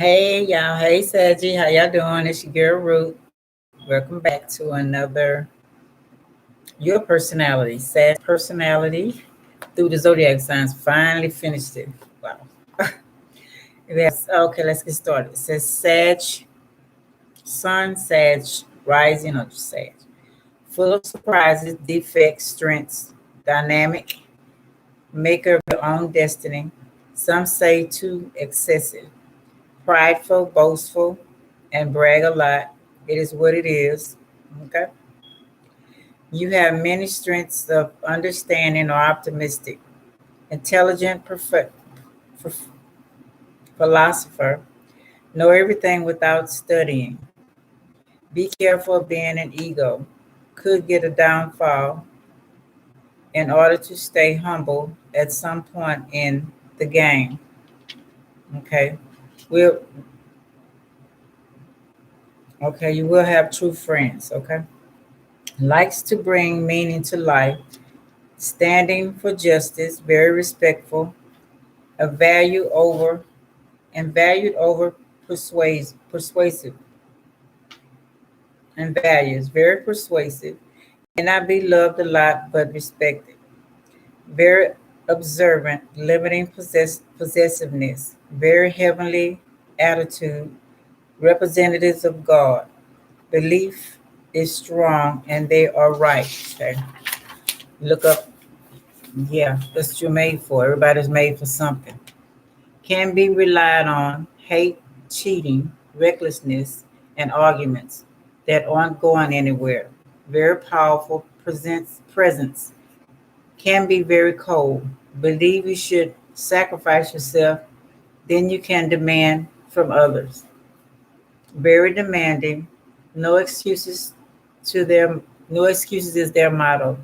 Hey y'all, hey Saggy, how y'all doing? It's your girl Ruth. Welcome back to another Your Personality, Sag Personality through the Zodiac signs. Finally finished it. Wow. Okay, let's get started. It says Sag, Sun, Sag, Rising of Sag. Full of surprises, defects, strengths, dynamic, maker of your own destiny. Some say too excessive, prideful, boastful, and brag a lot. It is what it is. Okay. You have many strengths of understanding or optimistic, intelligent philosopher, know everything without studying. Be careful of being an ego. Could get a downfall in order to stay humble at some point in the game. Okay. We'll okay, you will have true friends, okay? Likes to bring meaning to life, standing for justice, very respectful, a value over and valued over persuasive and values, very persuasive, may not be loved a lot but respected, very observant, limiting possessiveness, very heavenly attitude, representatives of God, belief is strong and they are right. Okay, look up. Yeah, that's what you're made for. Everybody's made for something. Can be relied on, hate, cheating, recklessness, and arguments that aren't going anywhere. Very powerful presence. Can be very cold. Believe you should sacrifice yourself, then you can demand from others. Very demanding. No excuses to their no excuses is their motto.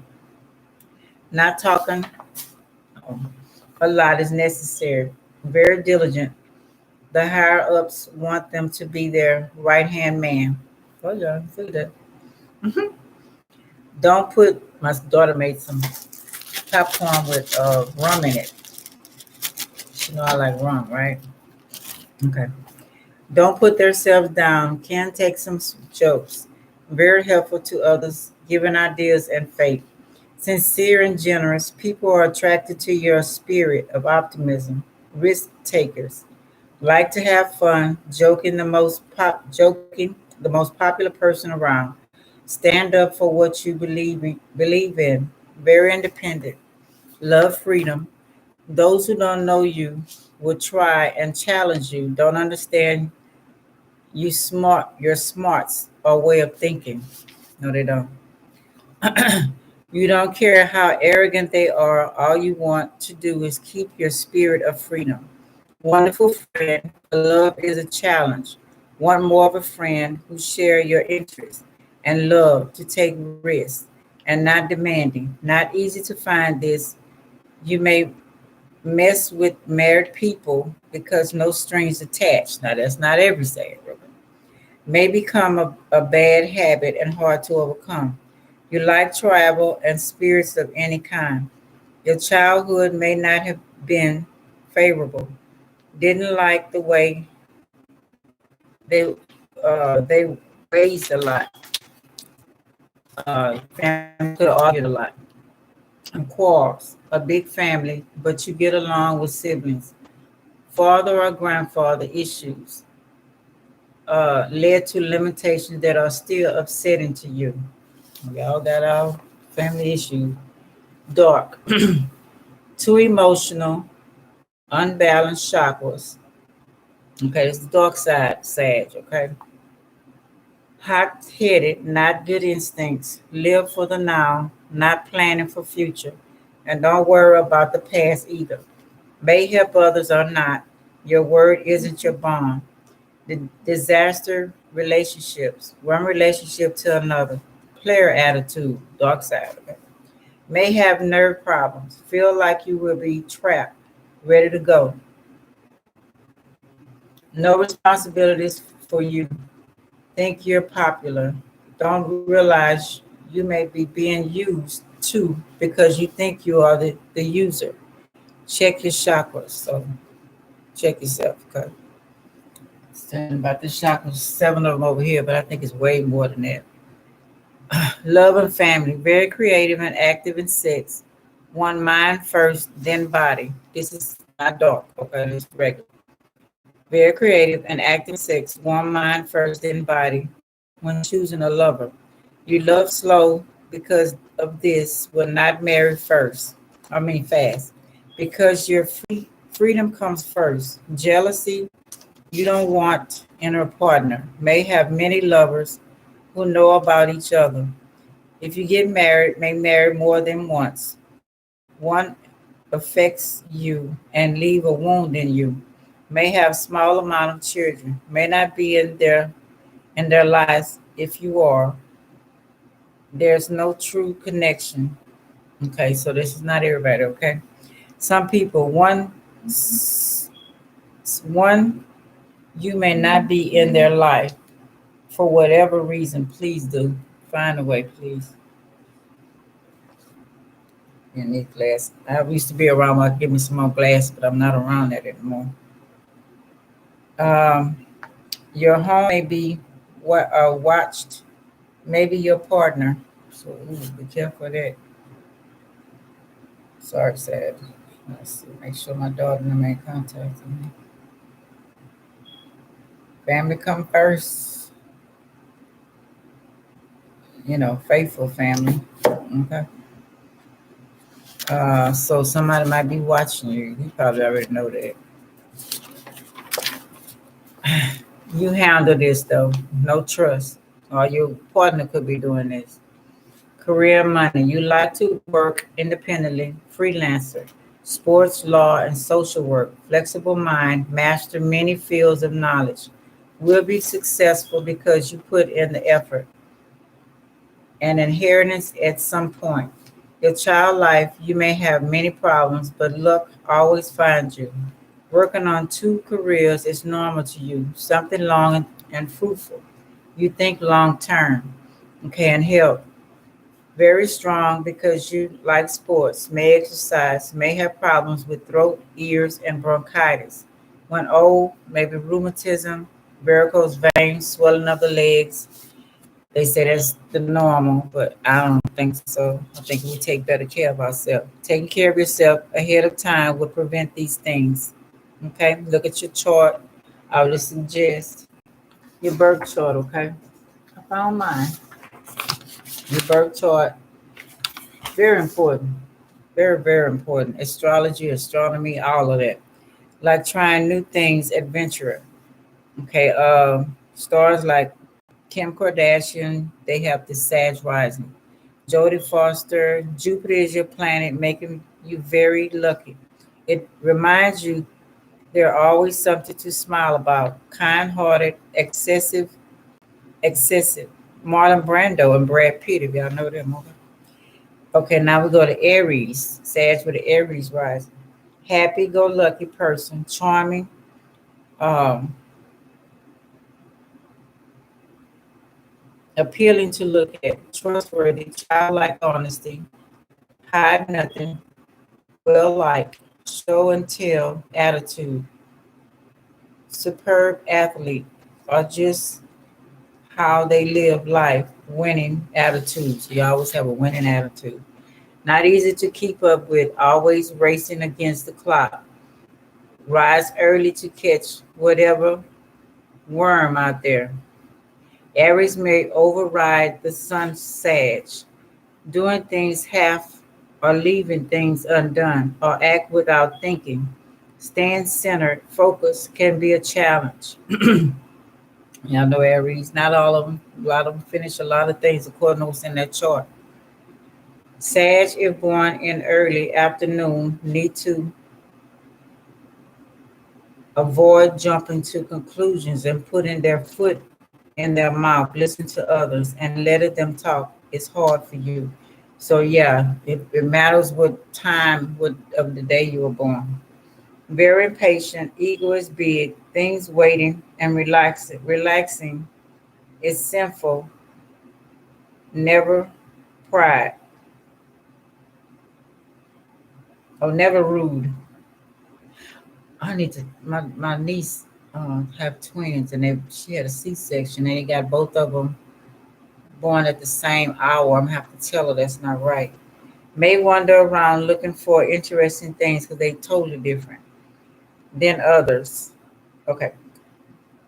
Not talking a lot is necessary. Very diligent. The higher ups want them to be their right hand man. Oh yeah, see that. Mhm. Don't put. My daughter made some popcorn with rum in it. She know I like rum, right? Okay. Don't put themselves down. Can take some jokes. Very helpful to others, giving ideas and faith. Sincere and generous, people are attracted to your spirit of optimism. Risk takers like to have fun, joking the most popular person around. Stand up for what you believe in. Very independent. Love freedom. Those who don't know you will try and challenge you. Don't understand your smarts or way of thinking. No, they don't. You don't care how arrogant they are. All you want to do is keep your spirit of freedom. Wonderful friend, but love is a challenge. Want more of a friend who share your interests and love to take risks and not demanding. Not easy to find this. You may mess with married people because no strings attached. Now that's not every saying, may become a bad habit and hard to overcome. You like travel and spirits of any kind. Your childhood may not have been favorable. Didn't like the way they raised a lot. Family could have argued a lot and quarrels. A big family, but you get along with siblings. Father or grandfather issues led to limitations that are still upsetting to you. Y'all got our family issues. Dark, too emotional, unbalanced chakras. Okay, it's the dark side, Sag. Okay, hot-headed, not good instincts. Live for the now, not planning for future, and don't worry about the past either. May help others or not. Your word isn't your bond. The disaster relationships, one relationship to another. Player attitude, dark side. Okay? May have nerve problems. Feel like you will be trapped, ready to go. No responsibilities for you. Think you're popular. Don't realize you may be being used too because you think you are the user. Check your chakras. So check yourself. Okay. Saying about the chakras, 7 of them over here, but I think it's way more than that. Love and family, very creative and active in sex. One mind first, then body. This is not dark, okay? This is regular. Very creative and active in sex. One mind first, then body. When choosing a lover, you love slow because of this. Will not marry first. I mean fast, because your freedom comes first. Jealousy, you don't want in a partner. May have many lovers who know about each other. If you get married, may marry more than once. One affects you and leave a wound in you. May have small amount of children. May not be in their lives. If you are, there's no true connection. Okay, so this is not everybody. Okay, some people one you may not be in their life for whatever reason. Please do find a way, please. You need glass. I used to be around. Like, give me some more glass, but I'm not around that anymore. Um, your home may be watched. Maybe your partner. So be careful of that. Sorry, sad. Let's see. Make sure my daughter and make contact with me. Family come first. Faithful family. Okay. So somebody might be watching you. You probably already know that. You handle this though. No trust. Or your partner could be doing this. Career money. You like to work independently. Freelancer. Sports, law, and social work. Flexible mind. Master many fields of knowledge. Will be successful because you put in the effort. An inheritance at some point. Your child life, you may have many problems, but luck always finds you. Working on 2 careers is normal to you, something long and fruitful. You think long term. Okay, and health. Very strong because you like sports, may exercise, may have problems with throat, ears, and bronchitis. When old, maybe rheumatism, varicose veins, swelling of the legs. They say that's the normal, but I don't think so. I think we take better care of ourselves. Taking care of yourself ahead of time would prevent these things. Okay, look at your chart. I would suggest your birth chart. Okay, I found mine. Your birth chart, very important, very very important. Astrology, astronomy, all of that. Like trying new things, adventurer. Okay, stars like Kim Kardashian, they have the Sag rising. Jodie Foster, Jupiter is your planet, making you very lucky. It reminds you there's always something to smile about. Kind-hearted, excessive. Marlon Brando and Brad Pitt, if y'all know them. Okay, okay, now we go to Aries. Sag with the Aries rising. Happy-go-lucky person, charming, um, appealing to look at, trustworthy, childlike honesty, hide nothing, well liked, show and tell attitude, superb athlete, or just how they live life, winning attitudes. You always have a winning attitude. Not easy to keep up with, always racing against the clock. Rise early to catch whatever worm out there. Aries may override the sun sag, doing things half or leaving things undone or act without thinking. Staying centered, focus can be a challenge. Y'all know Aries, not all of them. A lot of them finish a lot of things according to what's in that chart. Sag, if born in early afternoon, need to avoid jumping to conclusions and putting their foot in their mouth. Listen to others and letting them talk. It's hard for you. So yeah, it matters what time of the day you were born. Very impatient, ego is big, things waiting and relaxing. Relaxing is sinful, never pride, or never rude. I need to, my niece have twins, and she had a C-section, and they got both of them born at the same hour. I'm gonna have to tell her that's not right. May wander around looking for interesting things because they totally different than others. Okay.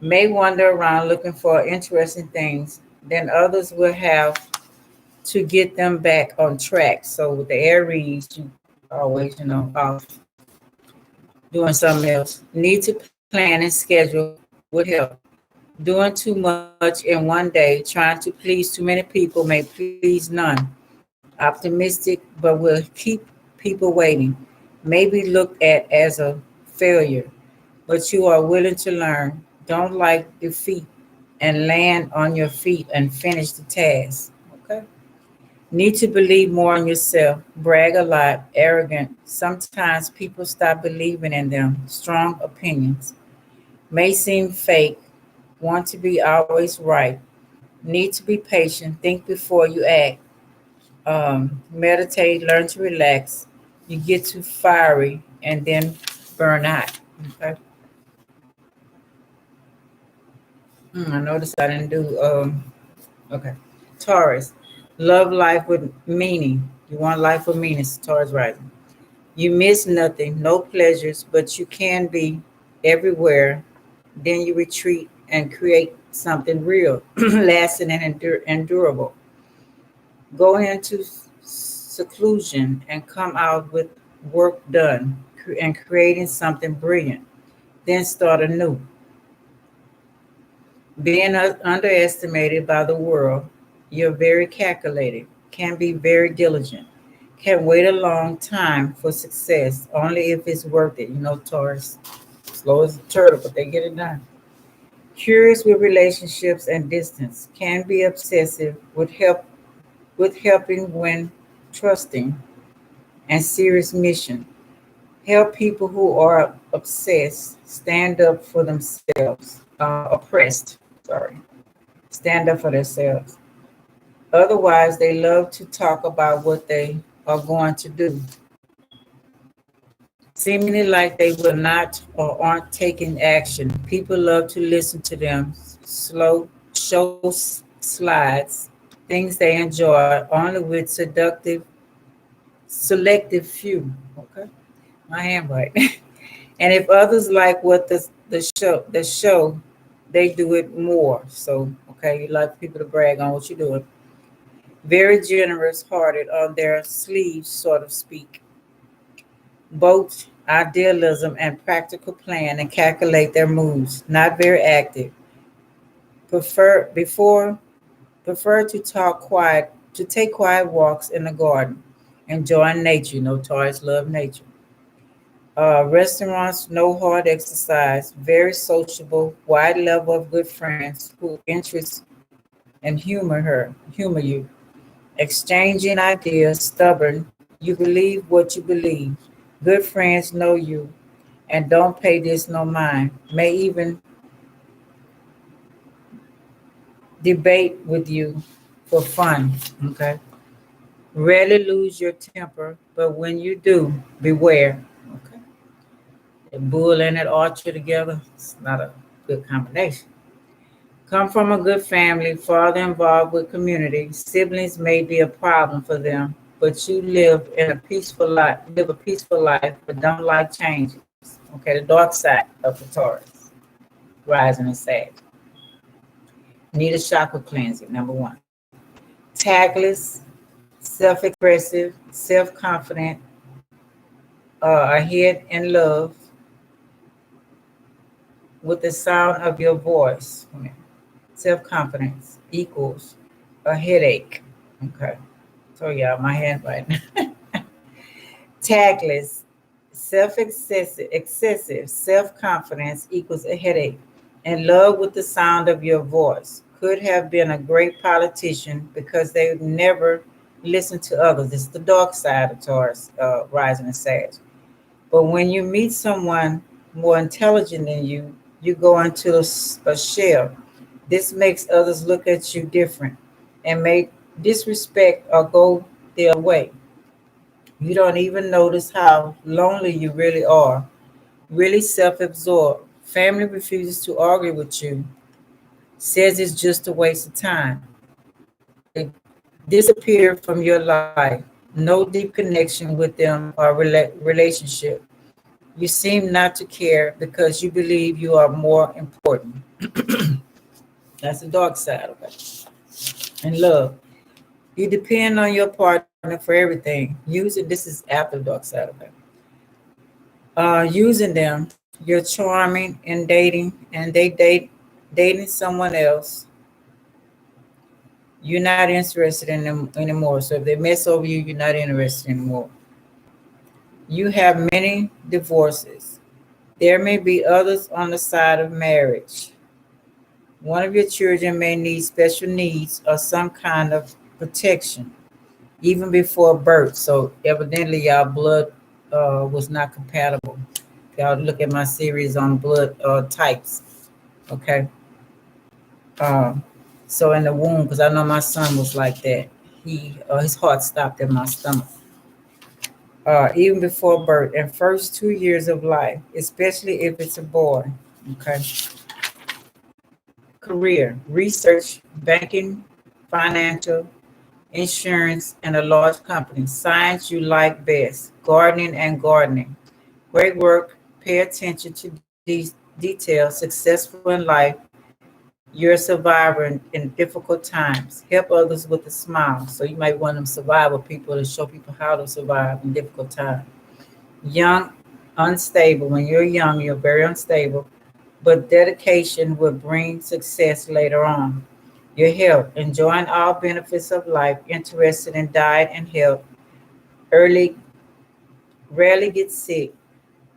May wander around looking for interesting things, then others will have to get them back on track. So with the Aries, you always, off doing something else. Need to plan and schedule would help. Doing too much in one day, trying to please too many people may please none. Optimistic, but will keep people waiting. May be looked at as a failure, but you are willing to learn. Don't like defeat and land on your feet and finish the task. Okay. Need to believe more in yourself. Brag a lot, arrogant. Sometimes people stop believing in them. Strong opinions. May seem fake. Want to be always right. Need to be patient. Think before you act. Meditate. Learn to relax. You get too fiery and then burn out. Okay. I noticed I didn't do. Okay. Taurus. Love life with meaning. You want life with meaning. It's Taurus rising. You miss nothing, no pleasures, but you can be everywhere. Then you retreat and create something real, lasting and endurable. Go into seclusion and come out with work done and creating something brilliant. Then start anew. Being underestimated by the world, you're very calculated, can be very diligent, can wait a long time for success, only if it's worth it. Taurus, slow as a turtle, but they get it done. Curious with relationships and distance, can be obsessive with helping when trusting and serious mission. Help people who are obsessed stand up for themselves, oppressed, sorry, stand up for themselves. Otherwise, they love to talk about what they are going to do, seemingly like they will not or aren't taking action. People love to listen to them slow show slides, things they enjoy, only with selective few. Okay, my handwriting. And if others like what the show, they do it more. So okay, you like people to brag on what you're doing. Very generous hearted on their sleeves, sort of speak. Both idealism and practical plan and calculate their moves. Not very active. Before prefer to talk quiet to take quiet walks in the garden. Enjoying nature. Taurus love nature. Restaurants, no hard exercise. Very sociable. Wide level of good friends who interest and humor you. Exchanging ideas, stubborn. You believe what you believe. Good friends know you and don't pay this no mind. May even debate with you for fun. Okay. Rarely lose your temper, but when you do, beware. Okay. The bull and that archer together, it's not a good combination. Come from a good family, father involved with community. Siblings may be a problem for them, but you live a peaceful life, but don't like changes. Okay, the dark side of the Taurus, rising and sad. Need a chakra cleansing, number one. Tactless, self-expressive, self-confident, ahead in love with the sound of your voice. Self-confidence equals a headache. Okay. So yeah, my handwriting. Tactless, excessive self-confidence equals a headache. In love with the sound of your voice. Could have been a great politician because they never listen to others. It's the dark side of Taurus, rising and Sag. But when you meet someone more intelligent than you go into a shell. This makes others look at you different and may disrespect or go their way. You don't even notice how lonely you really are, really self absorbed, Family refuses to argue with you, says it's just a waste of time. They disappear from your life. No deep connection with them or relationship. You seem not to care because you believe you are more important. That's the dark side of it. And love. You depend on your partner for everything. Using this is after the dark side of it. Using them, you're charming and dating, and they dating someone else. You're not interested in them anymore. So if they mess over you, you're not interested anymore. You have many divorces. There may be others on the side of marriage. One of your children may need special needs or some kind of protection, even before birth. So evidently, y'all blood was not compatible. Y'all look at my series on blood types. Okay. Um, so in the womb, because I know my son was like that. His heart stopped in my stomach. Even before birth and first 2 years of life, especially if it's a boy. Okay. Career, research, banking, financial, insurance, and a large company. Science you like best, gardening. Great work, pay attention to these details, successful in life. You're a survivor in difficult times. Help others with a smile. So you might want them survival people to show people how to survive in difficult times. Young, unstable. When you're young, you're very unstable, but dedication will bring success later on. Your health, enjoying all benefits of life, interested in diet and health, early, rarely get sick,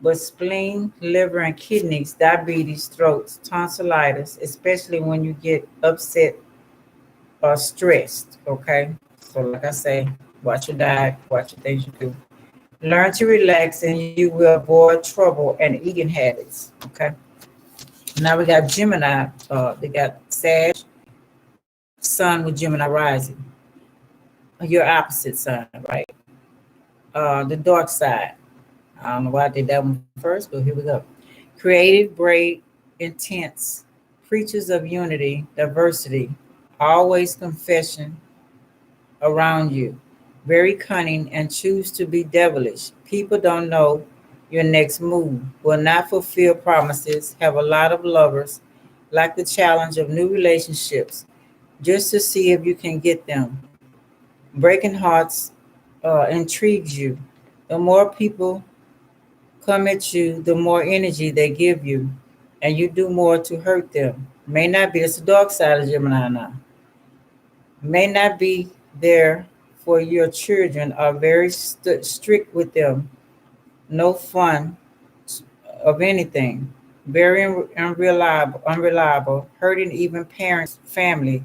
but spleen, liver, and kidneys, diabetes, throats, tonsillitis, especially when you get upset or stressed. Okay. So, like I say, watch your diet, watch the things you do. Learn to relax, and you will avoid trouble and eating habits. Okay. Now we got Gemini. They got Sag, Sun with Gemini rising. Your opposite sign, right? The dark side. I don't know why I did that one first, but here we go. Creative, brave, intense, preachers of unity, diversity, always confession around you. Very cunning and choose to be devilish. People don't know your next move, will not fulfill promises, have a lot of lovers, like the challenge of new relationships, just to see if you can get them. Breaking hearts intrigues you. The more people come at you, the more energy they give you, and you do more to hurt them. May not be, it's the dark side of Gemini now. May not be there for your children, are very strict with them. No fun of anything. Very unreliable, hurting even parents, family.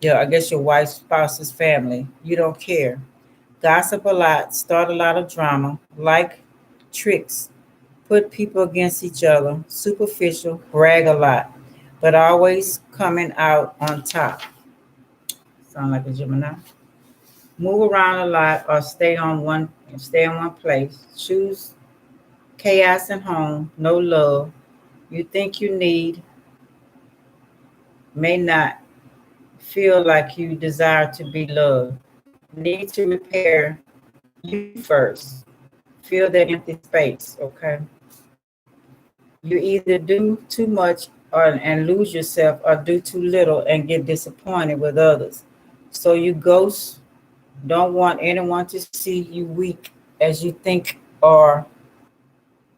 Yeah, I guess your wife's spouse's family. You don't care. Gossip a lot, start a lot of drama, like tricks, put people against each other, superficial, brag a lot, but always coming out on top. Sound like a Gemini. Move around a lot or stay in one place. Choose chaos and home, no love. You think you need, may not feel like you desire to be loved. Need to repair you first. Fill that empty space, okay? You either do too much and lose yourself or do too little and get disappointed with others. So you ghost, don't want anyone to see you weak as you think or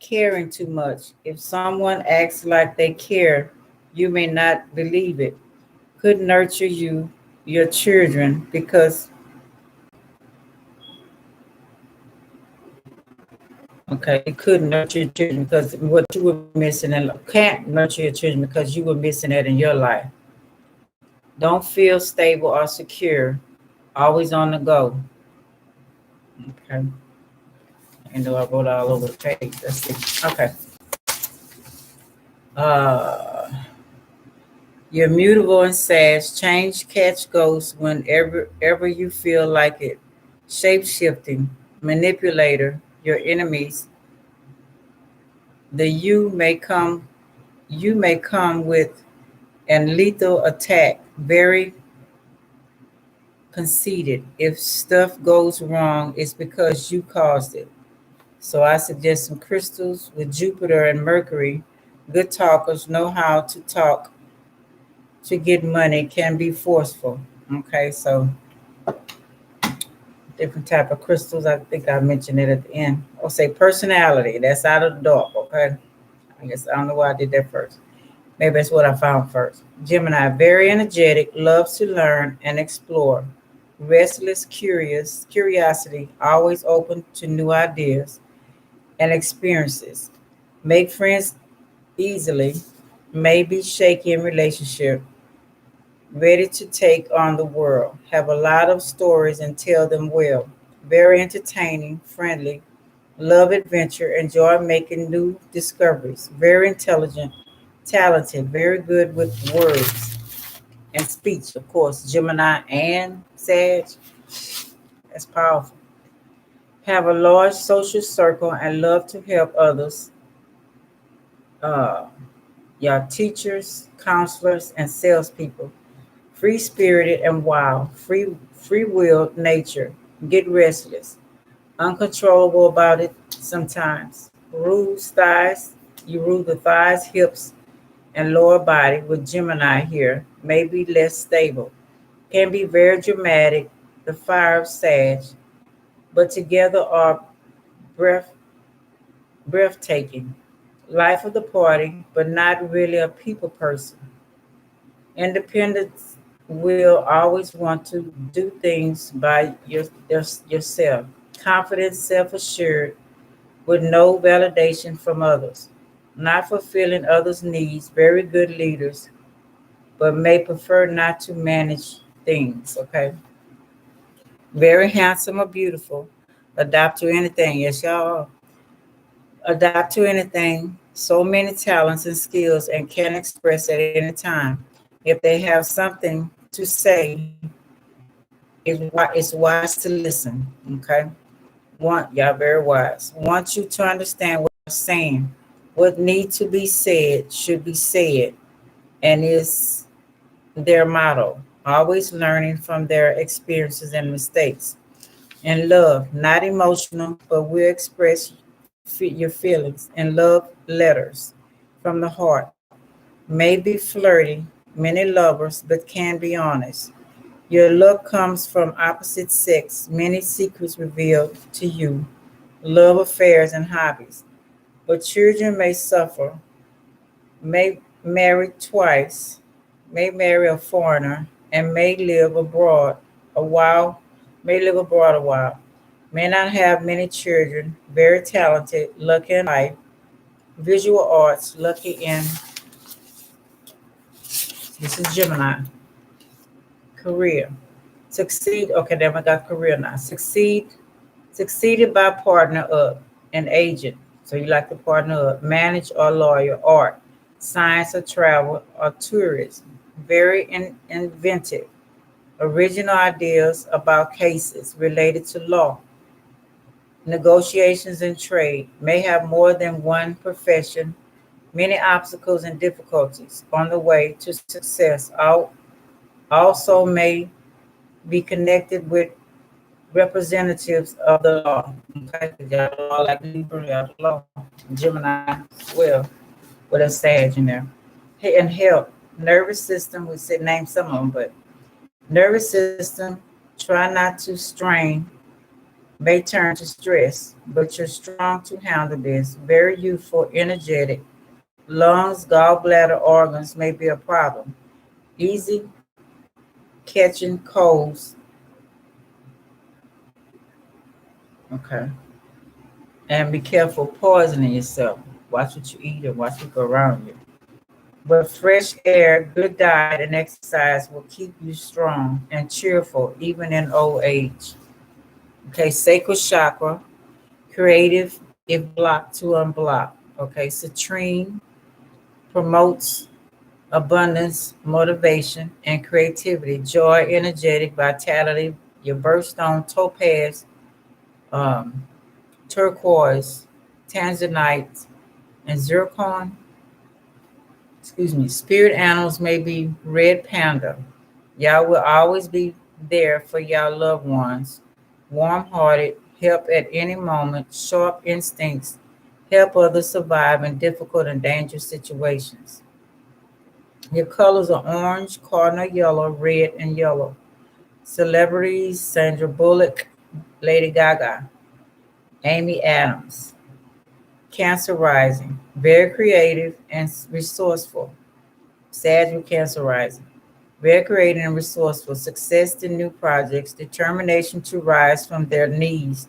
caring too much. If someone acts like they care, you may not believe it. Could nurture your children, because okay, it could nurture your children because what you were missing, and can't nurture your children because you were missing that in your life. Don't feel stable or secure, always on the go. Okay. I know I wrote all over the page. Let's see. Okay. Uh, you're mutable and sad. Change, catch ghosts whenever ever you feel like it. Shape shifting, manipulator, your enemies The you may come with an lethal attack, very conceited. If stuff goes wrong, it's because you caused it. So I suggest some crystals with Jupiter and Mercury. Good talkers know how to talk to get money, can be forceful. Okay, so different type of crystals. I think I mentioned it at the end. I'll say personality. That's out of the dark. Okay, I guess I don't know why I did that first. Maybe that's what I found first. Gemini, very energetic, loves to learn and explore. Restless, curiosity, always open to new ideas and experiences. Make friends easily, maybe shaky in relationship, ready to take on the world. Have a lot of stories and tell them well. Very entertaining, friendly, love adventure, enjoy making new discoveries. Very intelligent, talented, very good with words and speech, of course. Gemini and Sag, that's powerful. Have a large social circle and love to help others. Uh, Y'all teachers, counselors, and salespeople. Free spirited and wild, free willed nature. Get restless, uncontrollable about it sometimes. Rules thighs, you rule the thighs, hips, and lower body with Gemini here. May be less stable. Can be very dramatic, the fire of Sag, but together are breath breathtaking. Life of the party, but not really a people person. Independence will always want to do things by yourself. Confident, self assured, with no validation from others. Not fulfilling others' needs, very good leaders, but may prefer not to manage things. Okay. Very handsome or beautiful. Adapt to anything. Yes, y'all. Adapt to anything. So many talents and skills and can express at any time. If they have something to say, it's wise to listen. Okay. Y'all very wise. Want you to understand what they're saying. What needs to be said should be said, and is their motto. Always learning from their experiences and mistakes. And love, not emotional, but will express your feelings in love letters from the heart. May be flirty, many lovers, but can be honest. Your love comes from opposite sex, many secrets revealed to you, love affairs and hobbies. But children may suffer, may marry twice, may marry a foreigner, and may live abroad a while. May not have many children, very talented, lucky in life, visual arts, lucky in, this is Gemini, career. Succeed, okay, then we got career now. Succeeded by partner up, an agent. So you like to partner up, manage or lawyer, art, science or travel or tourism. Very inventive, original ideas about cases related to law, negotiations and trade. May have more than one profession, many obstacles and difficulties on the way to success. Also may be connected with representatives of the law. Okay, y'all like Libra, law. Gemini, well, with a Sag in there. Hey, and health, nervous system. We said name some of them, but nervous system. Try not to strain. May turn to stress, but you're strong to handle this. Very youthful, energetic. Lungs, gallbladder, organs may be a problem. Easy catching colds. Okay. And be careful poisoning yourself. Watch what you eat and watch what go around you. But fresh air, good diet, and exercise will keep you strong and cheerful even in old age. Okay, sacral chakra, creative if blocked to unblock. Okay, citrine promotes abundance, motivation, and creativity, joy, energetic, vitality. Your birthstone, topaz, um, turquoise, tanzanite, And zircon, spirit animals may be red panda. Y'all will always be there for y'all loved ones. Warm-hearted, help at any moment, sharp instincts, help others survive in difficult and dangerous situations. Your colors are orange, cardinal yellow, red, and yellow. Celebrities: Sandra Bullock, Lady Gaga, Amy Adams. Cancer rising, very creative and resourceful. Sag with Cancer rising. Very creative and resourceful, success in new projects, determination to rise from their knees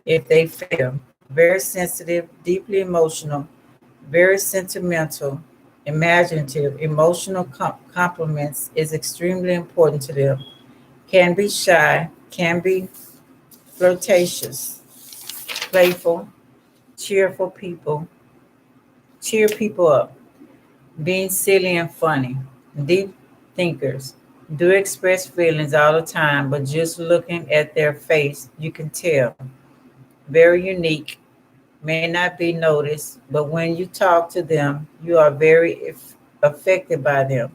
if they fail. Very sensitive, deeply emotional, very sentimental, imaginative, emotional compliments is extremely important to them. Can be shy, can be flirtatious, playful, cheerful people, cheer people up, being silly and funny, deep thinkers, do express feelings all the time, but just looking at their face, you can tell. Very unique, may not be noticed, but when you talk to them, you are very affected by them.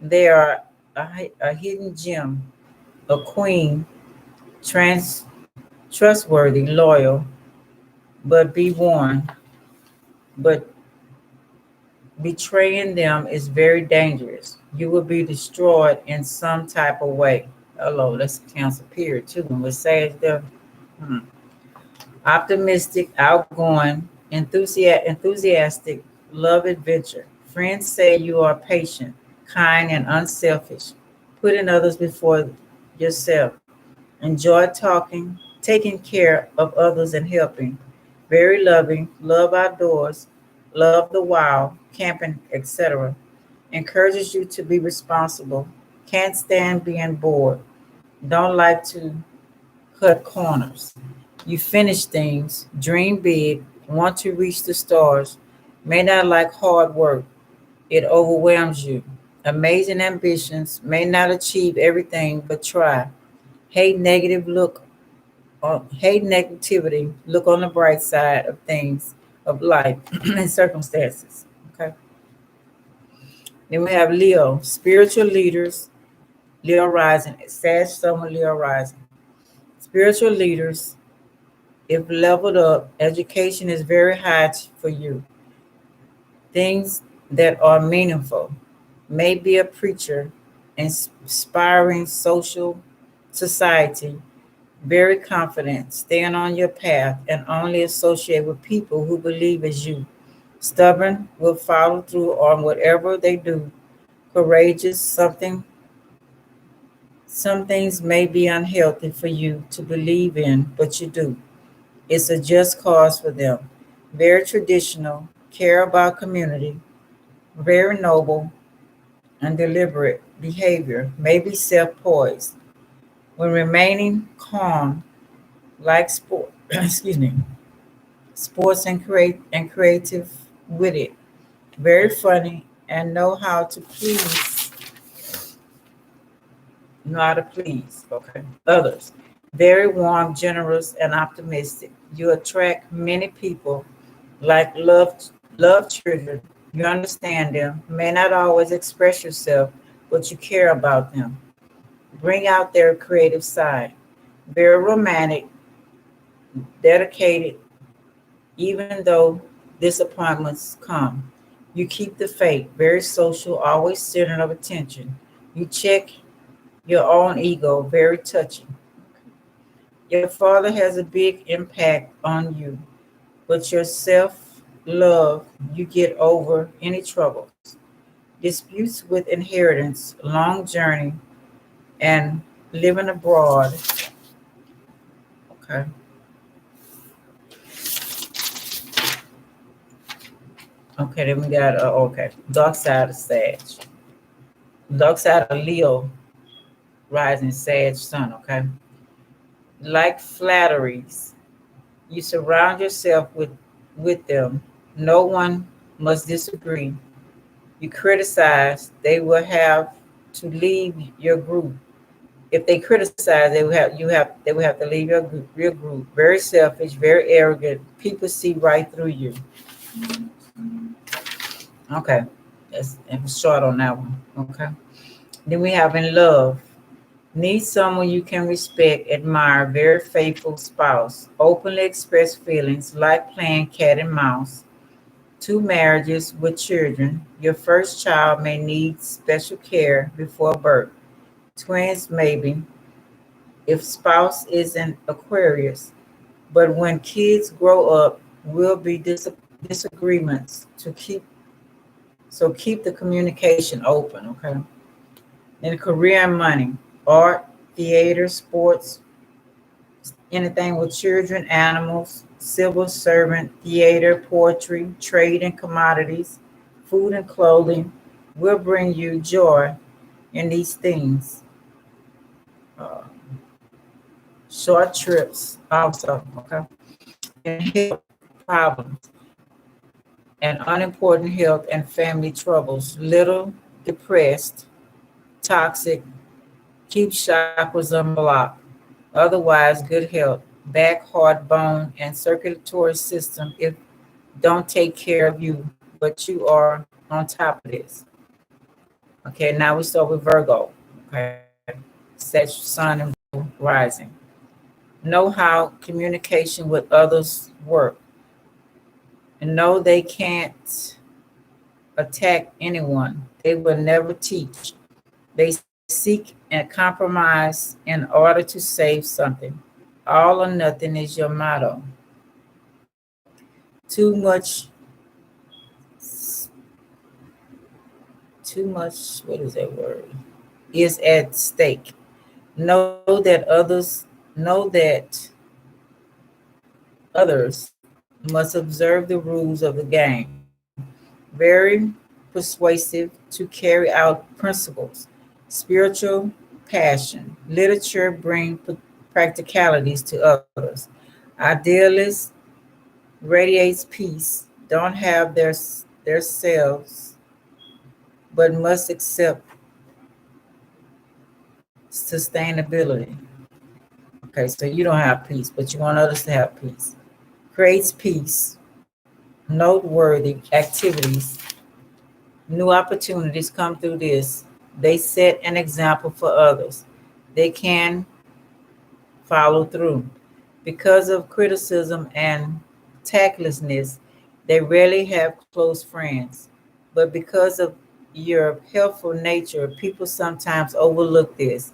They are a hidden gem, a queen, trans, trustworthy, loyal, but be warned, but betraying them is very dangerous. You will be destroyed in some type of way. Hello, that's a Cancer period too. When we say it's the optimistic, outgoing, enthusiastic, love adventure. Friends say you are patient, kind, and unselfish, putting others before yourself. Enjoy talking, taking care of others, and helping. Very loving, love outdoors, love the wild, camping, etc. Encourages you to be responsible. Can't stand being bored. Don't like to cut corners. You finish things, dream big, want to reach the stars. May not like hard work. It overwhelms you. Amazing ambitions, may not achieve everything, but try. Hate negativity, look on the bright side of things, of life and circumstances. Okay. Then we have Leo, spiritual leaders, Leo rising, Sag, Summer, Leo rising. Spiritual leaders, if leveled up, education is very high for you. Things that are meaningful, may be a preacher, inspiring social society, very confident, staying on your path, and only associate with people who believe as you. Stubborn, will follow through on whatever they do. Courageous, some things may be unhealthy for you to believe in, but you do. It's a just cause for them. Very traditional, care about community, very noble and deliberate behavior, maybe self-poised. When remaining calm, like sport, excuse me, sports and creative with it. Very funny and know how to please, okay, others. Very warm, generous, and optimistic. You attract many people like love children. You understand them, may not always express yourself, but you care about them. Bring out their creative side. Very romantic, dedicated, even though disappointments come. You keep the faith, very social, always center of attention. You check your own ego, very touching. Your father has a big impact on you, but your self love, you get over any troubles. Disputes with inheritance, long journey, and living abroad. Okay. Okay, then we got, dark side of Sag. Dark side of Leo, rising Sag sun, okay? Like flatteries, you surround yourself with them. No one must disagree. You criticize, they will have to leave your group. If they criticize, they would have to leave your group. Very selfish, very arrogant. People see right through you. Okay, that's short on that one. Okay. Then we have in love. Need someone you can respect, admire, very faithful spouse. Openly express feelings, like playing cat and mouse. Two marriages with children. Your first child may need special care before birth. Twins maybe, if spouse is an Aquarius. But when kids grow up, will be disagreements to keep the communication open, okay? Then career and money, art, theater, sports, anything with children, animals, civil servant, theater, poetry, trade and commodities, food and clothing will bring you joy in these things. Uh, Short trips also, okay? And health problems and unimportant health and family troubles, little depressed, toxic, keep chakras unblocked. Otherwise, good health, back, heart, bone, and circulatory system if don't take care of you, but you are on top of this. Okay, now we start with Virgo. Okay, Sag, Sun, and rising. Know how communication with others work, and know they can't attack anyone. They will never teach. They seek and compromise in order to save something. All or nothing is your motto. Too much, too much, what is that word? Is at stake. Know that others must observe the rules of the game. Very persuasive to carry out principles. Spiritual passion. Literature bring practicalities to others. Idealist radiates peace. Don't have their selves, but must accept sustainability. Okay, so you don't have peace, but you want others to have peace. Creates peace. Noteworthy activities. New opportunities come through this. They set an example for others. They can follow through. Because of criticism and tactlessness, they rarely have close friends. But because of your helpful nature, people sometimes overlook this.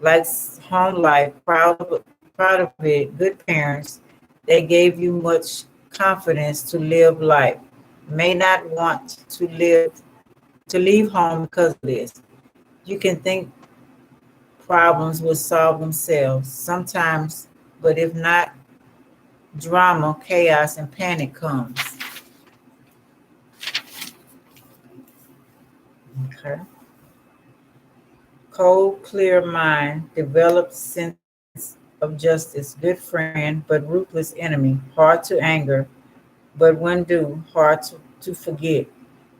Like home life, proud of it, good parents, they gave you much confidence to live life. May not want to leave home because of this. You can think problems will solve themselves sometimes, but if not, drama, chaos, and panic comes. Okay. Cold, clear mind, developed sense of justice, good friend, but ruthless enemy, hard to anger, but when due, hard to forget.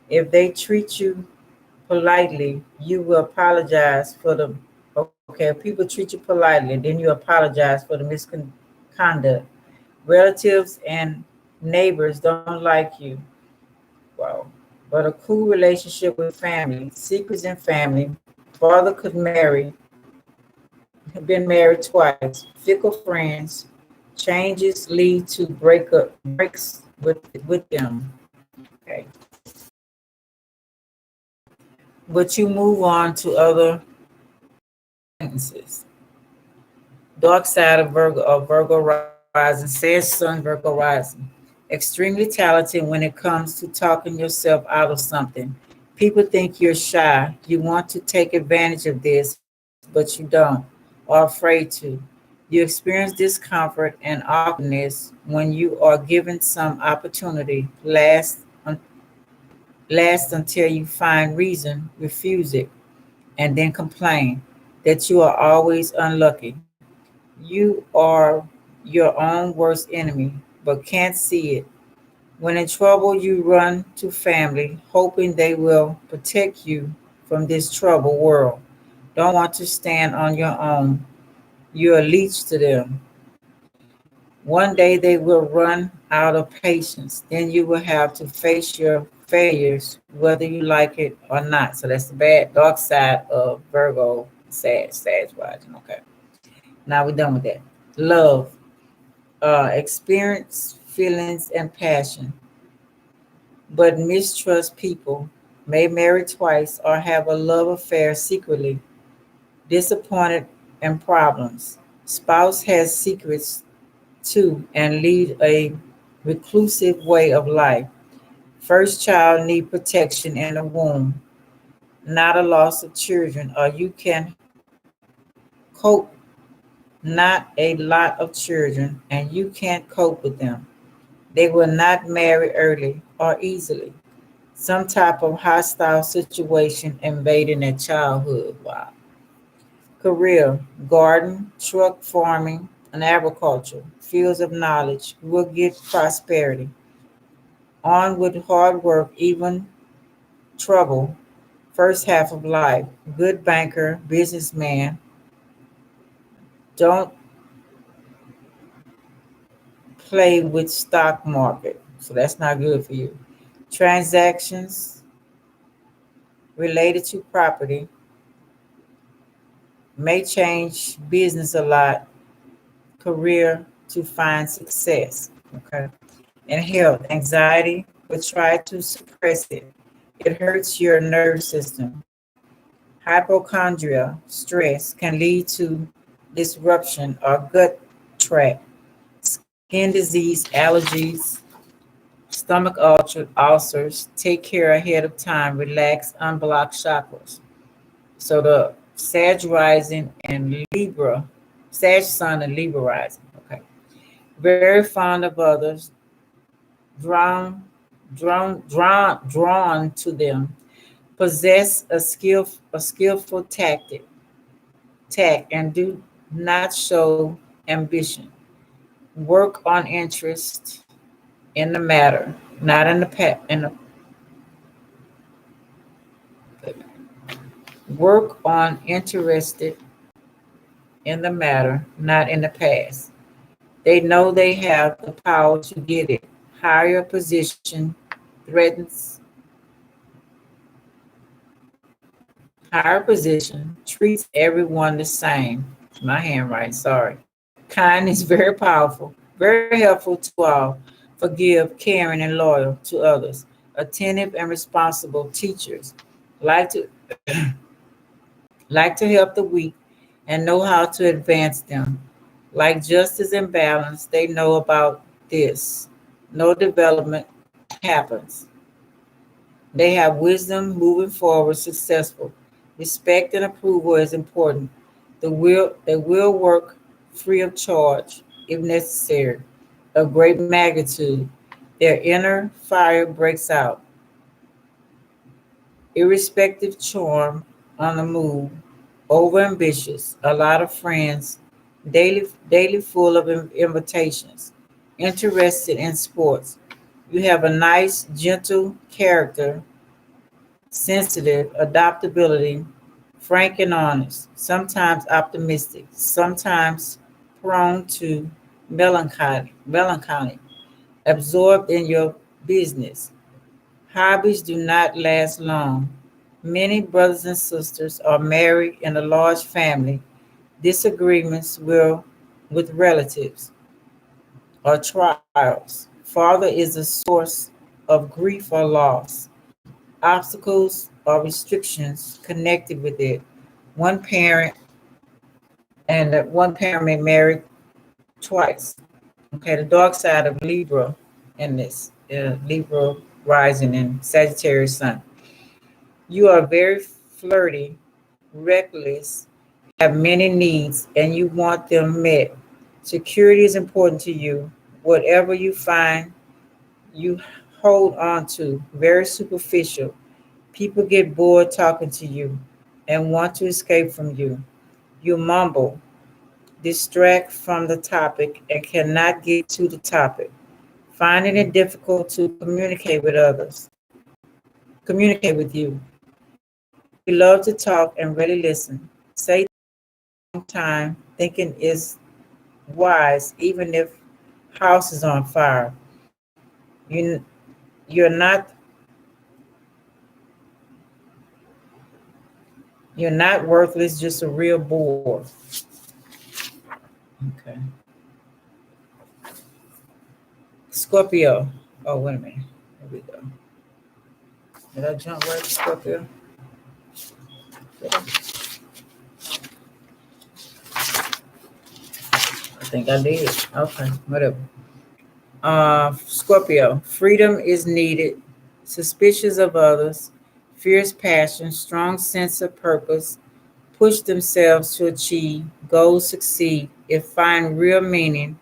If they treat you politely, you will apologize for the okay. If people treat you politely, then you apologize for the misconduct. Relatives and neighbors don't like you. Wow. But a cool relationship with family, secrets in family. Father could have been married twice. Fickle friends. Changes lead to breaks with them. Okay. But you move on to other sentences. Dark side of Virgo rising, says Sun, Virgo rising. Extremely talented when it comes to talking yourself out of something. People think you're shy. You want to take advantage of this, but you don't, or afraid to. You experience discomfort and awkwardness when you are given some opportunity. Last until you find reason, refuse it, and then complain that you are always unlucky. You are your own worst enemy, but can't see it. When in trouble, you run to family, hoping they will protect you from this troubled world. don't want to stand on your own. You're a leech to them. One day they will run out of patience. Then you will have to face your failures, whether you like it or not. So that's the bad, dark side of Virgo, Sag rising. Okay. Now we're done with that. Love, experience feelings and passion, but mistrust people, may marry twice or have a love affair secretly, disappointed and problems. Spouse has secrets too and lead a reclusive way of life. First child need protection in the womb, not a loss of children, or you can cope not a lot of children and you can't cope with them. They will not marry early or easily. Some type of hostile situation invading their childhood. Wow. Career, garden, truck farming, and agriculture, fields of knowledge will get prosperity. On with hard work, even trouble, first half of life. Good banker, businessman, don't play with stock market. So that's not good for you. Transactions related to property may change business a lot, career to find success. Okay. And health, anxiety, but try to suppress it. It hurts your nervous system. Hypochondria, stress can lead to disruption or gut tract, skin disease, allergies, stomach ulcers. Take care ahead of time. Relax, unblock chakras. So the Sag rising and Libra, Sag sun and Libra rising. Okay. Very fond of others, drawn, drawn to them. Possess a skillful tact, and do not show ambition. Work on interest in the matter, not in the past. Work on interested in the matter, not in the past. They know they have the power to get it. Higher position threatens higher position, treats everyone the same. My handwriting, sorry. Kind is very powerful, very helpful to all. Forgive, caring, and loyal to others. Attentive and responsible teachers. Like to like to help the weak and know how to advance them. Like justice and balance, they know about this. No development happens. They have wisdom moving forward successful. Respect and approval is important. They will work free of charge if necessary. Of great magnitude. Their inner fire breaks out. Irrespective charm on the move. Overambitious. A lot of friends. Daily full of invitations. Interested in sports. You have a nice, gentle character, sensitive, adaptability, frank and honest, sometimes optimistic, sometimes prone to melancholy, absorbed in your business. Hobbies do not last long. Many brothers and sisters are married in a large family. Disagreements will with relatives or trials. Father is a source of grief or loss. Obstacles or restrictions connected with it. One parent and that one parent may marry twice. Okay, the dark side of Libra in this Libra rising in Sagittarius sun. You are very flirty, reckless, have many needs, and you want them met. Security is important to you. Whatever you find, you hold on to. Very superficial. People get bored talking to you and want to escape from you. You mumble, distract from the topic, and cannot get to the topic. Finding it difficult to communicate with you. You love to talk and really listen. time. Thinking is wise, even if house is on fire. You you're not you're not worthless, just a real bore. Okay. Scorpio. Oh, wait a minute. Here we go. Did I jump right to Scorpio? I think I did. Okay, whatever. Scorpio. Freedom is needed. Suspicious of others. Fierce passion. Strong sense of purpose. Push themselves to achieve. Goals succeed. If find real meaning.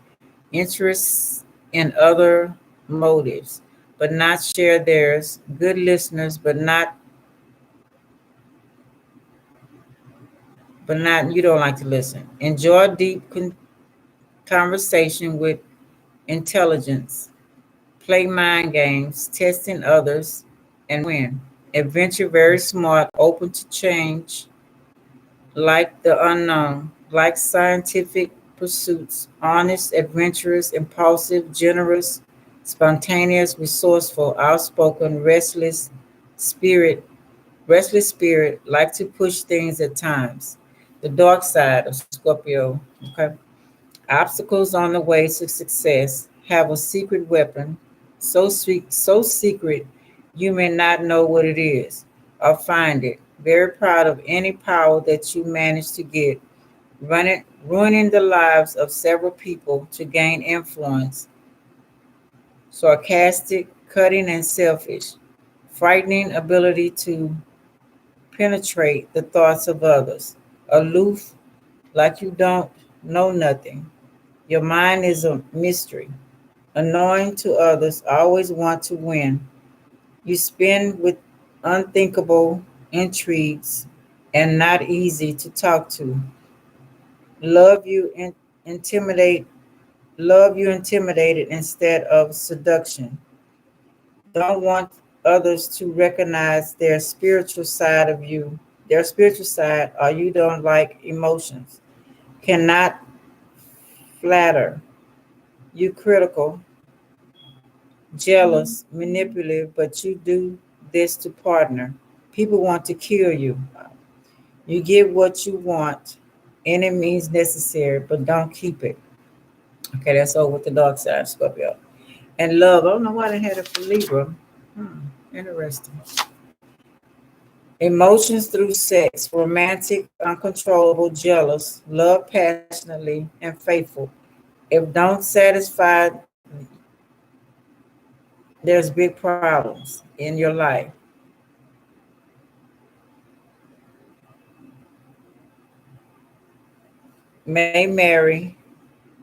Interests in other motives, but not share theirs. Good listeners, but not you don't like to listen. Enjoy deep conversation with intelligence. Play mind games, testing others, and win. Adventure very smart, open to change, like the unknown, like scientific pursuits, honest, adventurous, impulsive, generous, spontaneous, resourceful, outspoken, spirit, restless spirit, like to push things at times. The dark side of Scorpio, okay? Obstacles on the way to success have a secret weapon, so sweet, so secret you may not know what it is or find it. Very proud of any power that you manage to get, ruining the lives of several people to gain influence. Sarcastic, cutting, and selfish. Frightening ability to penetrate the thoughts of others. Aloof, like you don't know nothing. Your mind is a mystery. Annoying to others, always want to win. You spin with unthinkable intrigues and not easy to talk to. Love you intimidate love you intimidated instead of seduction. Don't want others to recognize their spiritual side, or you don't like emotions. Cannot flatter. You critical, jealous, manipulative, but you do this to partner. People want to kill you. You get what you want, any means necessary, but don't keep it. Okay, that's over with the dark side, Scorpio. And love, I don't know why they had it for Libra. Interesting. Emotions through sex, romantic, uncontrollable, jealous, love passionately, and faithful. If don't satisfy, there's big problems in your life. May marry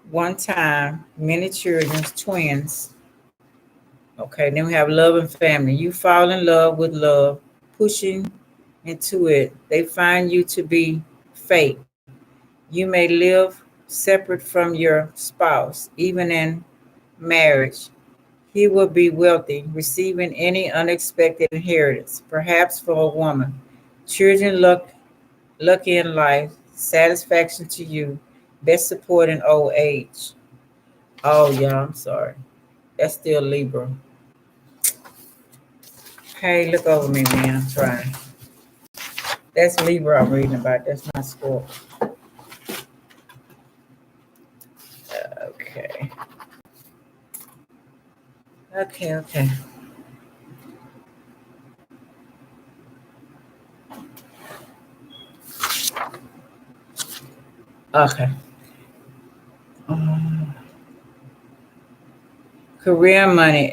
one time, many children, twins. Okay, then we have love and family. You fall in love with love, pushing into it. They find you to be fake. You may live separate from your spouse, even in marriage. He will be wealthy, receiving any unexpected inheritance, perhaps from a woman. Children lucky in life, satisfaction to you, best support in old age. Oh yeah, I'm sorry. That's still Libra. Hey, look over me, man. I'm trying. That's Libra I'm reading about. That's my score. Okay. Okay. Okay. Um, Career money,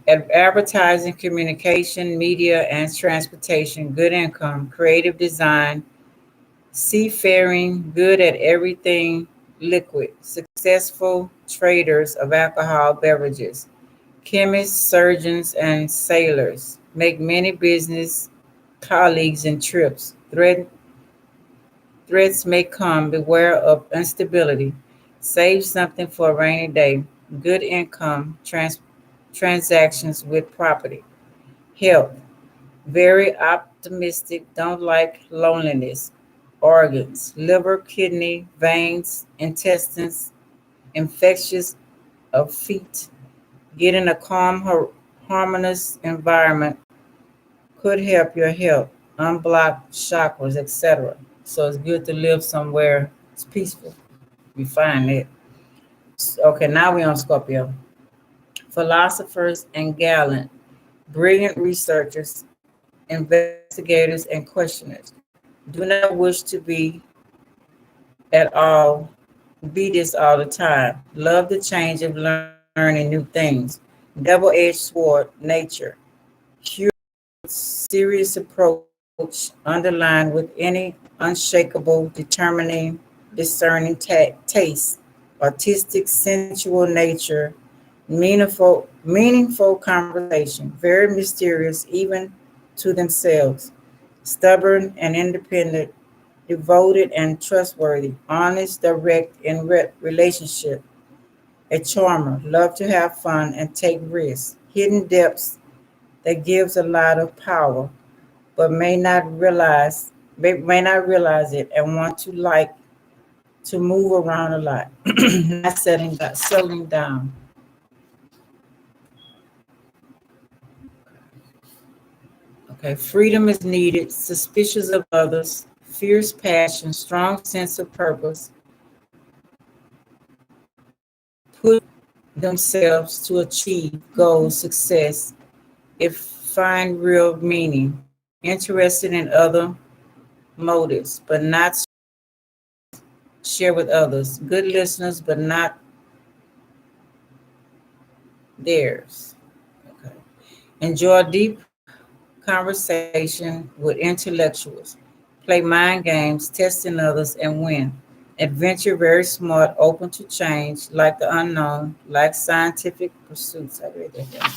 advertising, communication, media, and transportation, good income, creative design, seafaring, good at everything liquid, successful traders of alcohol beverages, chemists, surgeons, and sailors, make many business colleagues and trips. Threats may come, beware of instability. Save something for a rainy day. Good income, transactions with property. Health, very optimistic, don't like loneliness. organs, liver, kidney, veins, intestines, infectious of feet. Getting a calm, harmonious environment could help your health, unblock chakras, etc. So it's good to live somewhere it's peaceful. We find it. Okay, now we're on Scorpio. Philosophers and gallant, brilliant researchers, investigators, and questioners do not wish to at all be this all the time. Love the change of learning new things. Double-edged sword, nature. Pure, serious approach underlined with any unshakable, determining, discerning taste, artistic, sensual nature, meaningful conversation, very mysterious even to themselves, stubborn and independent, devoted and trustworthy, honest, direct in relationship, a charmer, love to have fun and take risks, hidden depths that gives a lot of power, but may not realize it and want to to move around a lot, not settling down. Okay, freedom is needed, suspicious of others, fierce passion, strong sense of purpose, put themselves to achieve goals, success, if find real meaning, interested in other motives, but not share with others, good listeners, but not theirs. Okay. Enjoy deep conversation with intellectuals, play mind games, testing others, and win. Adventure, very smart, open to change, like the unknown, like scientific pursuits. I read that down.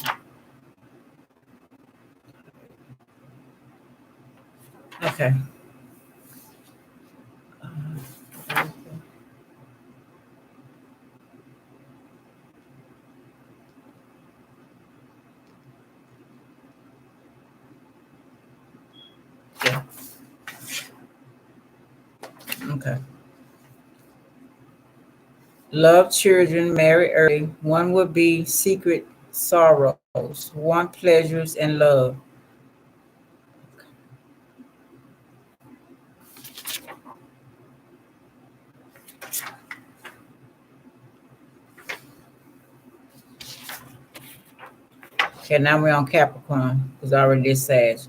Okay. Yeah. Okay. Love children, marry early. One would be secret sorrows, one pleasures and love. Okay, now we're on Capricorn, because I already did Sag.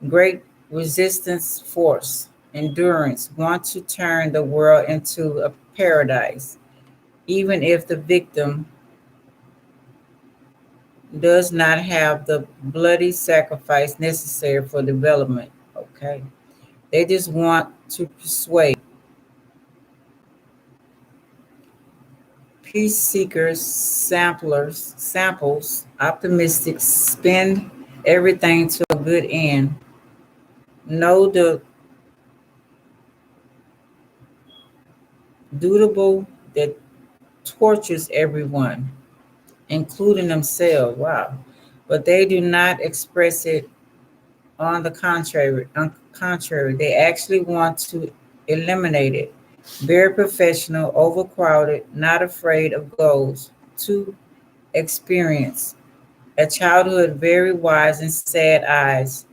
Great resistance force, endurance, want to turn the world into a paradise, even if the victim does not have the bloody sacrifice necessary for development. Okay. They just want to persuade. Peace seekers, samples, optimistic, spend everything to a good end. Know the dutiable that tortures everyone, including themselves. Wow. But they do not express it on the contrary, they actually want to eliminate it. Very professional, overcrowded, not afraid of goals. To experience. A childhood very wise and sad eyes.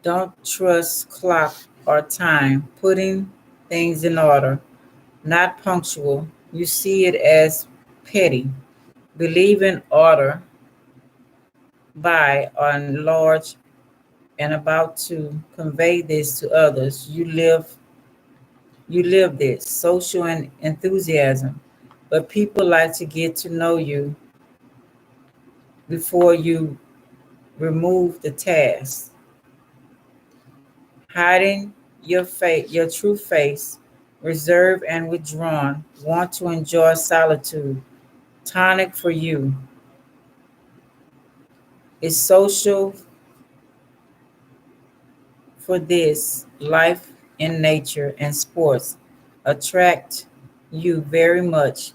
Don't trust clock or time. Putting things in order. Not punctual. You see it as petty. Believe in order by on large and about to convey this to others. You live this social and enthusiasm, but people like to get to know you before you remove the task. Hiding your true face, reserved and withdrawn, want to enjoy solitude. Tonic for you is social for this life in nature and sports attract you very much.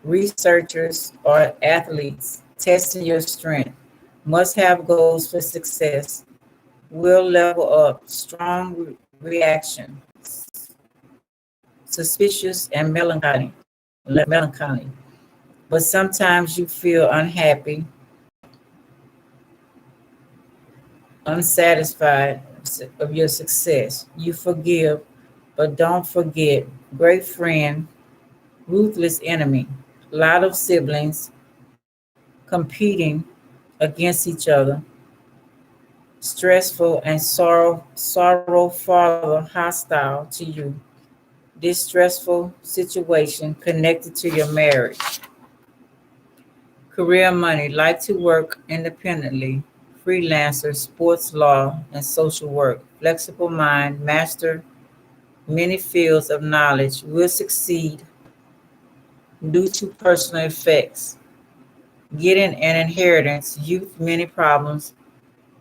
Researchers or athletes testing your strength must have goals for success. will level up, strong reaction, suspicious and melancholy. But sometimes you feel unhappy, unsatisfied of your success. You forgive, but don't forget. Great friend, ruthless enemy. A lot of siblings competing against each other, stressful and sorrow father hostile to you. This stressful situation connected to your marriage. Career money, like to work independently, freelancer, sports law, and social work. Flexible mind, master many fields of knowledge, will succeed due to personal effects. Getting an inheritance, youth, many problems,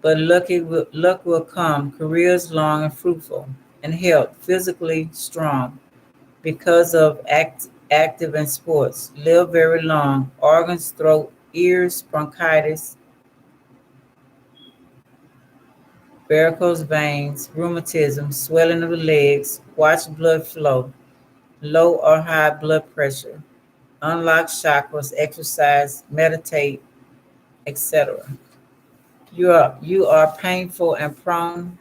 but luck will come. Careers long and fruitful, and health, physically strong because of active in sports. Live very long. Organs, throat, ears, bronchitis, varicose veins, rheumatism, swelling of the legs. Watch blood flow. Low or high blood pressure. Unlock chakras, exercise, meditate, etc. You are painful and prone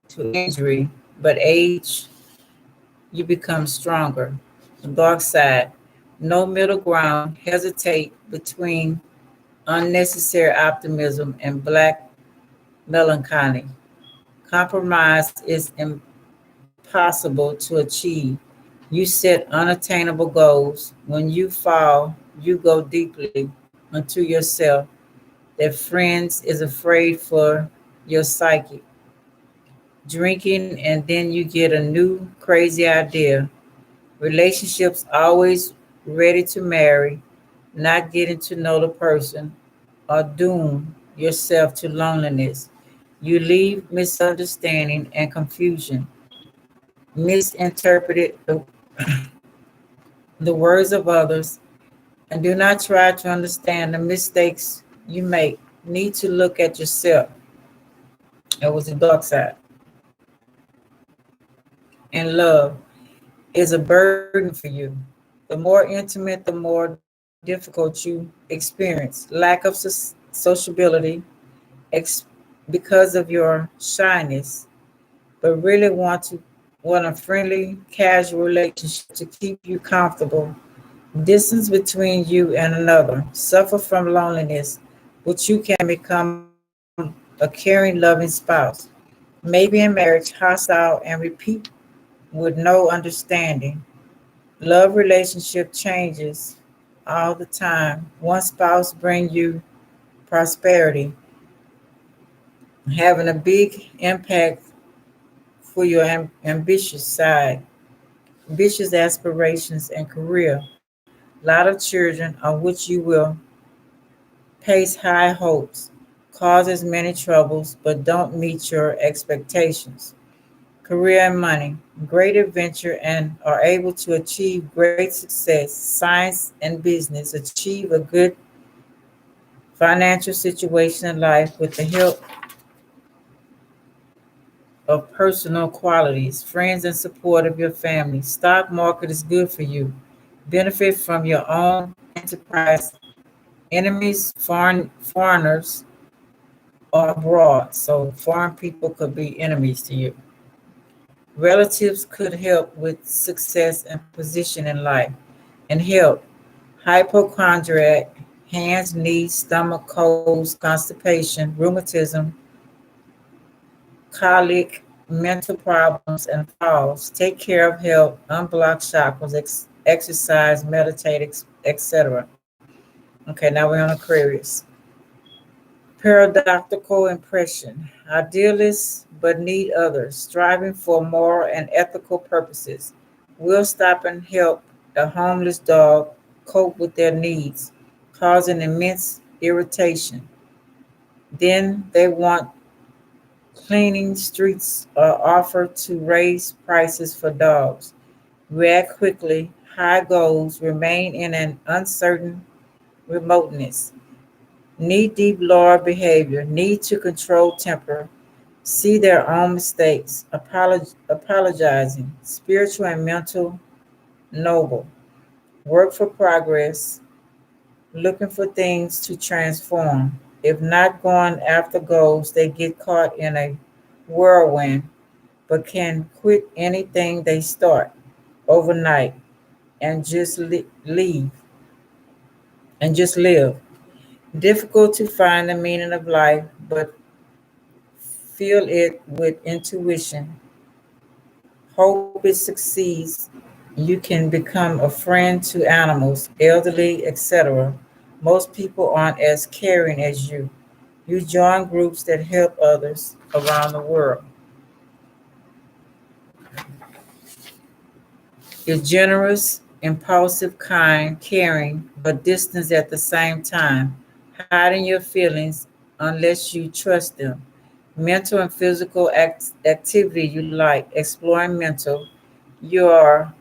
to injury, but age you become stronger. The dark side, no middle ground, hesitate between unnecessary optimism and black melancholy. Compromise is impossible to achieve. You set unattainable goals. When you fall, you go deeply into yourself. That friends is afraid for your psyche. Drinking and then you get a new crazy idea. Relationships always ready to marry, not getting to know the person, or doom yourself to loneliness. You leave misunderstanding and confusion, misinterpreted the words of others, and do not try to understand the mistakes you make. Need to look at yourself. That was the dark side. And love is a burden for you. The more intimate, the more difficult you experience. Lack of sociability because of your shyness, but really want a friendly, casual relationship to keep you comfortable. Distance between you and another. Suffer from loneliness, but you can become a caring, loving spouse. Maybe in marriage, hostile and repeat with no understanding. Love relationship changes all the time. One spouse bring you prosperity, having a big impact for your ambitious side, ambitious aspirations and career. A lot of children on which you will place high hopes, causes many troubles, but don't meet your expectations. Career and money, great adventure and are able to achieve great success, science and business, achieve a good financial situation in life with the help of personal qualities, friends and support of your family. Stock market is good for you. Benefit from your own enterprise. Enemies, foreigners are abroad, so foreign people could be enemies to you. Relatives could help with success and position in life. And help, hypochondriac, hands, knees, stomach, colds, constipation, rheumatism, colic, mental problems, and falls. Take care of health, unblock chakras, exercise, meditate, etc. Okay, now we're on Aquarius. Paradoxical impression. Idealists but need others, striving for moral and ethical purposes. Will stop and help a homeless dog cope with their needs, causing immense irritation. Then they want cleaning streets or offer to raise prices for dogs. React quickly, high goals, remain in an uncertain remoteness. Knee deep lower behavior, need to control temper, see their own mistakes, apologizing, spiritual and mental, noble, work for progress, looking for things to transform. If not going after goals, they get caught in a whirlwind, but can quit anything they start overnight and just leave and just live. Difficult to find the meaning of life, but feel it with intuition. Hope it succeeds. You can become a friend to animals, elderly, etc. Most people aren't as caring as you. You join groups that help others around the world. You're generous, impulsive, kind, caring, but distant at the same time, hiding your feelings unless you trust them. Mental and physical activity you like, exploring mental. You are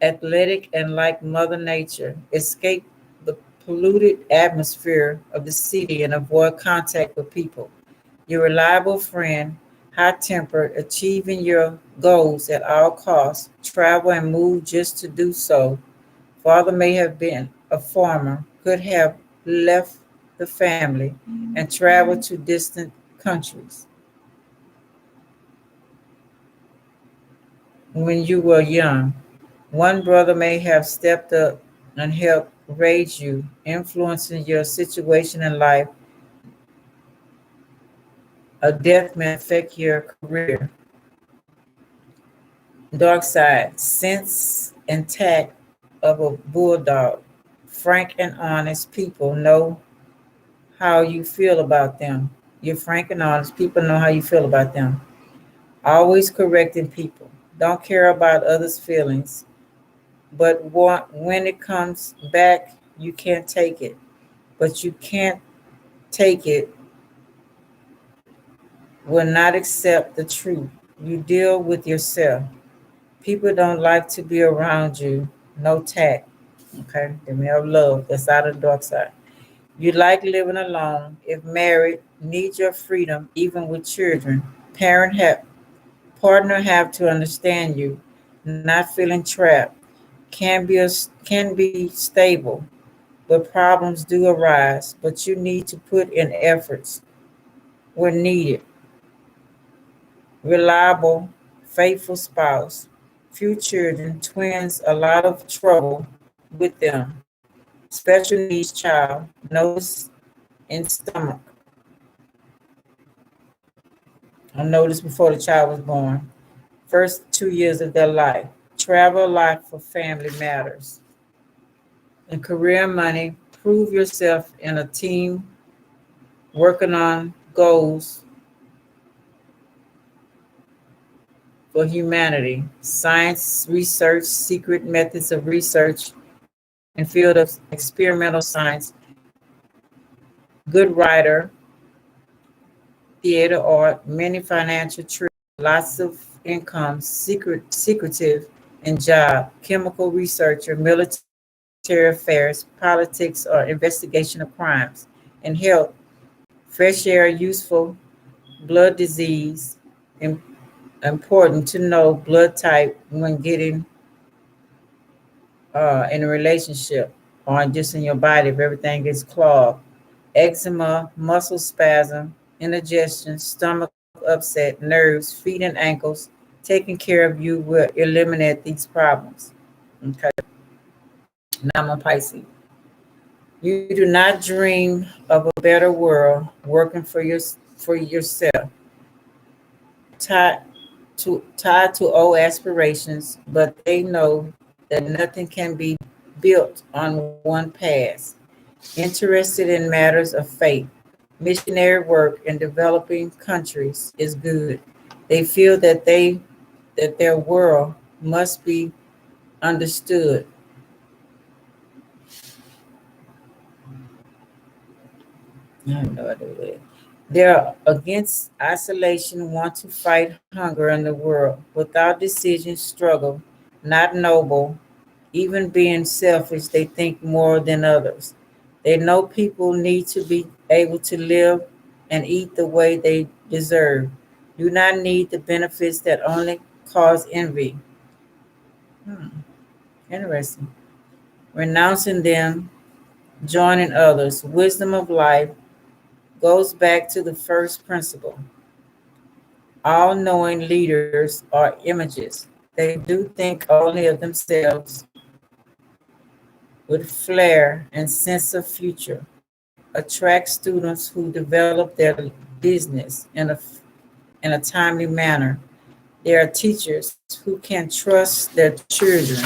athletic and like Mother Nature. Escape the polluted atmosphere of the city and avoid contact with people. Your reliable friend, high tempered, achieving your goals at all costs, travel and move just to do so. Father may have been a farmer, could have left the family and traveled to distant countries when you were young. One brother may have stepped up and helped raise you, influencing your situation in life. A death may affect your career. Dark side, sense and tact of a bulldog. Frank and honest people know how you feel about them. You're frank and honest. People know how you feel about them. Always correcting people. Don't care about others' feelings. But when it comes back, you can't take it. But you can't take it, will not accept the truth. You deal with yourself. People don't like to be around you. No tact. Okay, they may have love. That's out of the dark side. You like living alone. If married, need your freedom, even with children. Parent have Partner have to understand you, not feeling trapped. Can be stable, but problems do arise. But you need to put in efforts when needed. Reliable, faithful spouse. Few children, twins, a lot of trouble with them. Special needs child. Notice in stomach. I noticed before the child was born. First 2 years of their life. Travel a lot for family matters. In career and money, prove yourself in a team working on goals for humanity. Science research, secret methods of research in field of experimental science. Good writer, theater art, many financial trips, lots of income, secretive in job, chemical researcher, military affairs, politics, or investigation of crimes. In health, fresh air, useful, blood disease, important to know blood type when getting in a relationship or just in your body if everything gets clogged. Eczema, muscle spasm, indigestion, stomach upset, nerves, feet and ankles. Taking care of you will eliminate these problems. Okay, now I'm on Pisces. You do not dream of a better world working for yourself. Tied tied to old aspirations, but they know that nothing can be built on one past. Interested in matters of faith, missionary work in developing countries is good. They feel that their world must be understood. I have no idea what it is. They're against isolation, want to fight hunger in the world. Without decision, struggle, not noble, even being selfish, they think more than others. They know people need to be able to live and eat the way they deserve. Do not need the benefits that only cause envy. Hmm, interesting. Renouncing them, joining others. Wisdom of life goes back to the first principle. All knowing leaders are images. They do think only of themselves with flair and sense of future. Attract students who develop their business in a timely manner. They are teachers who can trust their children.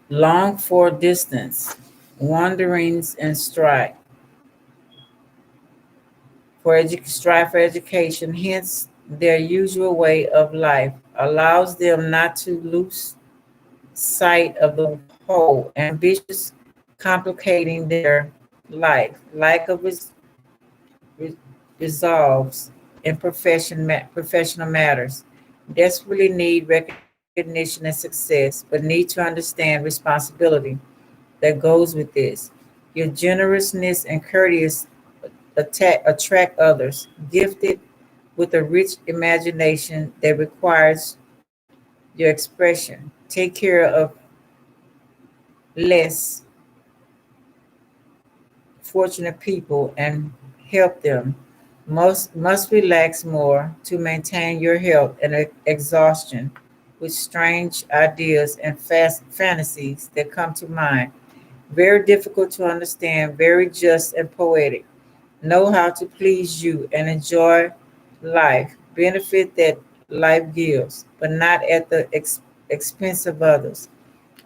Long for distance, wanderings and strive for education, hence their usual way of life allows them not to lose sight of the whole, ambitious, complicating their life, lack of re- resolves in professional matters, desperately need recognition and success, but need to understand responsibility that goes with this. Your generousness and courteous attract others, gifted with a rich imagination that requires your expression. Take care of less fortunate people and help them. Must relax more to maintain your health and exhaustion with strange ideas and fast fantasies that come to mind. Very difficult to understand, very just and poetic. Know how to please you and enjoy life, benefit that life gives, but not at the expense of others.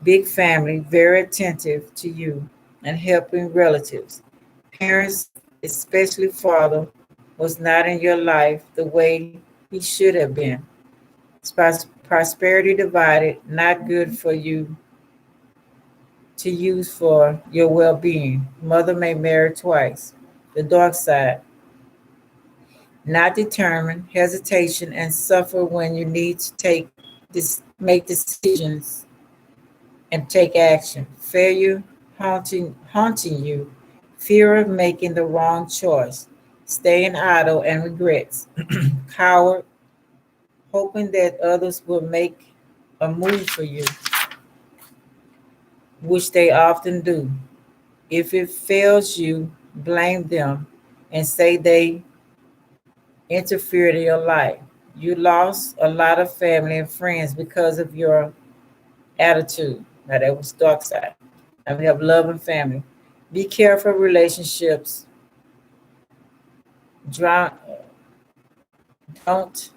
Big family, very attentive to you and helping relatives. Parents, especially father, was not in your life the way he should have been. Prosperity divided, not good for you to use for your well being. Mother may marry twice. The dark side, not determined, hesitation, and suffer when you need to make decisions and take action. Failure haunting you, fear of making the wrong choice, staying idle and regrets, coward, hoping that others will make a move for you, which they often do. If it fails you, blame them and say they interfered in your life. You lost a lot of family and friends because of your attitude. Now that was dark side. Now we have love and family. Be careful of relationships. Drown, don't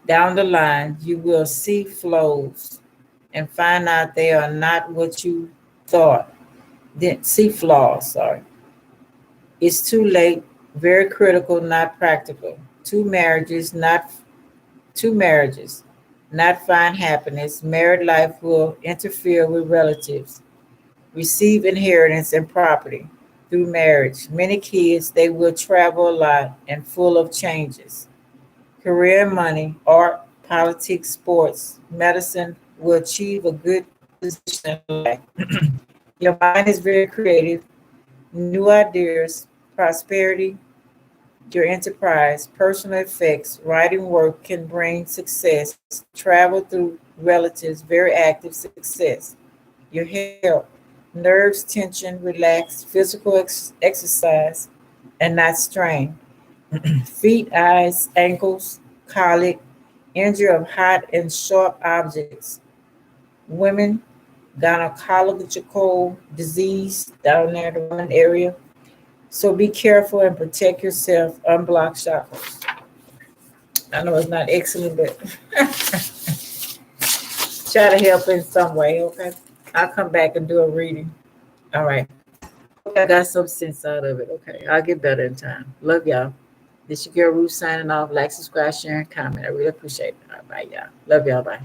down the line. You will see flows and find out they are not what you thought. Then see flaws. Sorry, it's too late. Very critical, not practical. Two marriages, not find happiness. Married life will interfere with relatives. Receive inheritance and property through marriage. Many kids, they will travel a lot and full of changes. Career and money, art, politics, sports, medicine will achieve a good position in life. Your mind is very creative, new ideas, prosperity, your enterprise, personal effects, writing work can bring success, travel through relatives, very active success. Your health, nerves, tension, relax, physical exercise, and not strain. Feet, eyes, ankles, colic, injury of hot and sharp objects. Women, gynecological disease down there, the woman area. So be careful and protect yourself. Unblock chakras. I know it's not excellent, but try to help in some way, okay? I'll come back and do a reading. All right. I got some sense out of it. Okay. I'll get better in time. Love y'all. This your girl Ruth signing off. Like, subscribe, share, and comment. I really appreciate it. All right, bye, y'all. Love y'all. Bye.